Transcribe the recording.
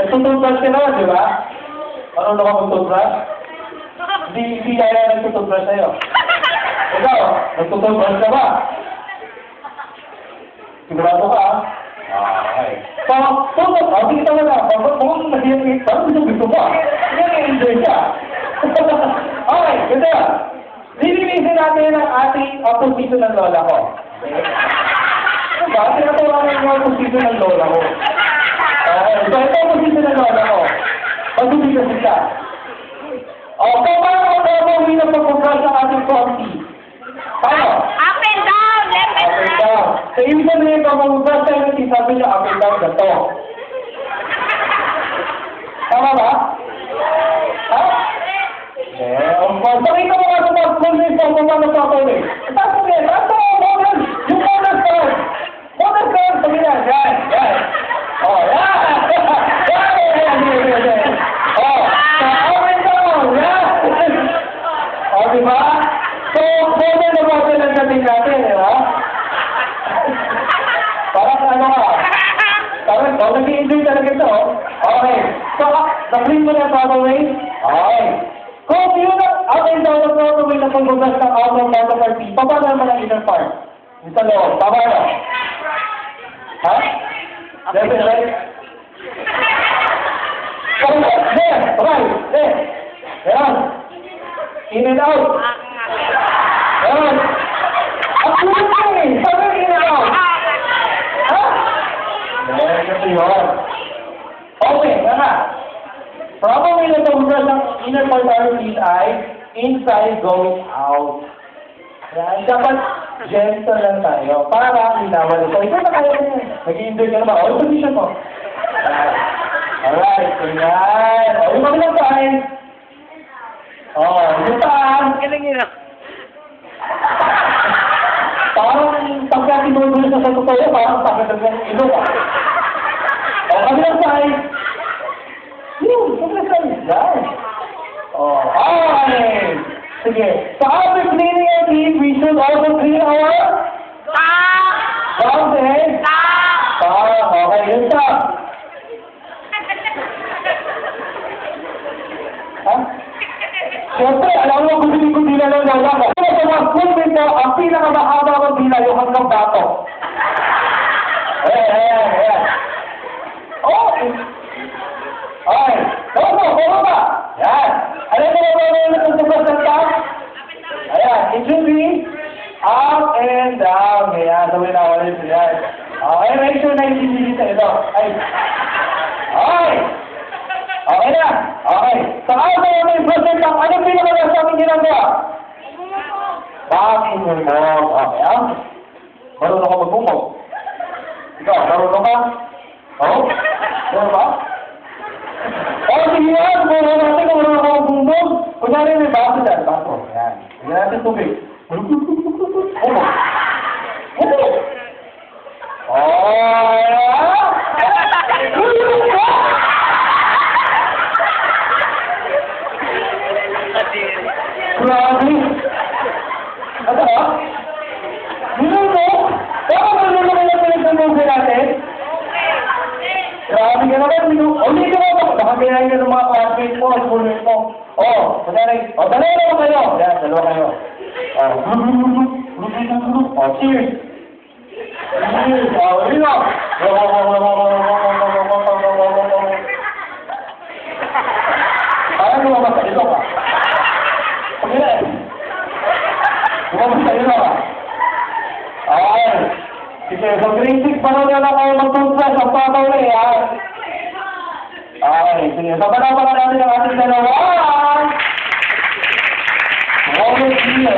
Nagtututbrush ka naman, di ba? Marunong ka magtutbrush? Hindi kaya nagtututbrush sa'yo. Ikaw, nagtututbrush ka ba? Sigurado ka, ah? Okay. Hindi ka na. Kung nag-iingit, parang gusto ka. Nag-i-enjoy ka. Okay, ganda. Lilinisin natin ang ating posisyon ng lola ko. Okay? Diba? Tinatawanan mo ang posisyon ng lola ko. Okay, so ito ang posisyon ng lola ko. Pag-posisyon siya. Okay, paano ko gagawin ang pag-progress ng ating konti? Paano? Up and down, left and Up and right. down. So, ibig sabihin, pag mag-progress tayo, sabi niya, up and down, gato. Tama ba? Ha? Eh, pakita mo nga sa pag-progress ng mga nagpapawin. Tapos yan, ito ang model, yung model card. Model card, sabi niya, yan, yan. Oh, yan. Yan. Oh, so, up and down, yan. Oh, diba? So, model na model ang dating natin, di ba? Parang ano ka? Parang, nag-i-enjoy talaga ito. Okay. So, na-clean mo na yung Broadway? Okay. Kung yun ang up and down ng Broadway na pag-ugas ng outer part of our feet, paano naman ang inner part? Yung sa loob. Paano? Ha? Left and right? There! Right! There! Ayan! In and out! Ayan! Ang kulit lang eh! Sabi in and out! Ha? Ayan, kasi yun. Okay, tara. Probably na pag-ugas ng inner part of our feet ay inside going out. Ayan, dapat gentle lang tayo para linawan ito. Ikaw na kaya niya. Nag-i-enjoy ka naman. O, position mo. Alright, ganyan. O, yung kabilang side. O, yung paan. Parang pagka-tinuloy sa totoo, parang pagka-tinuloy ng ilo ka. O, kabilang side. Yun, kabilang side. Yan. O, okay. Sige. So after cleaning our teeth, we should also clean our mouth and okay, yun siya. Ha? Siyempre, alam mo kung hindi ko dila lang lola ko. Kaya sa mga school dito, ang pinakamahaba kong dila yung hanggang bato. Ayan. Oh! Okay. Kamo ba? Yan. Alam mo ba yung natutubos ng top? Ayan. It should be up and down. Ayan. Sabi na ulit. Ayan. Okay. Make sure na hindi sa ito. Ay. Okay. Okay na. Okay. So, ako na yung process ng anong pinakalas sa aming ginagawa? Bakit mo? Okay. Marunong ako magbumog. Ikaw, marunong ka? Oo? Marunong ka? Oh, sige yan. Kung natin kung marunong ako magbumog. Kunyari may baso dyan. Baso. Ayan. Hindi natin tubig. Bumog. Bumog. Oh, grabe. Ano ba? Minuto? Bakit minuto na lang pinagsamuhin natin? Grabe ka naman, minuto. O, hindi ka naman. Nakagayahin ka ng mga classmates mo, schoolmates mo. O, dalawa naman kayo. Yan, dalawa kayo. O, cheers. Cheers. O, yun o. Parang lumabas sa ilo ka. Pagkila eh. Lumabas sa ilo ka. Okay. Sige, so grade 6 pa rin na kayo mag-toothbrush ang pataw na yan. Okay, sige. So, panapakan natin ang ating dalawa. Okay, sige.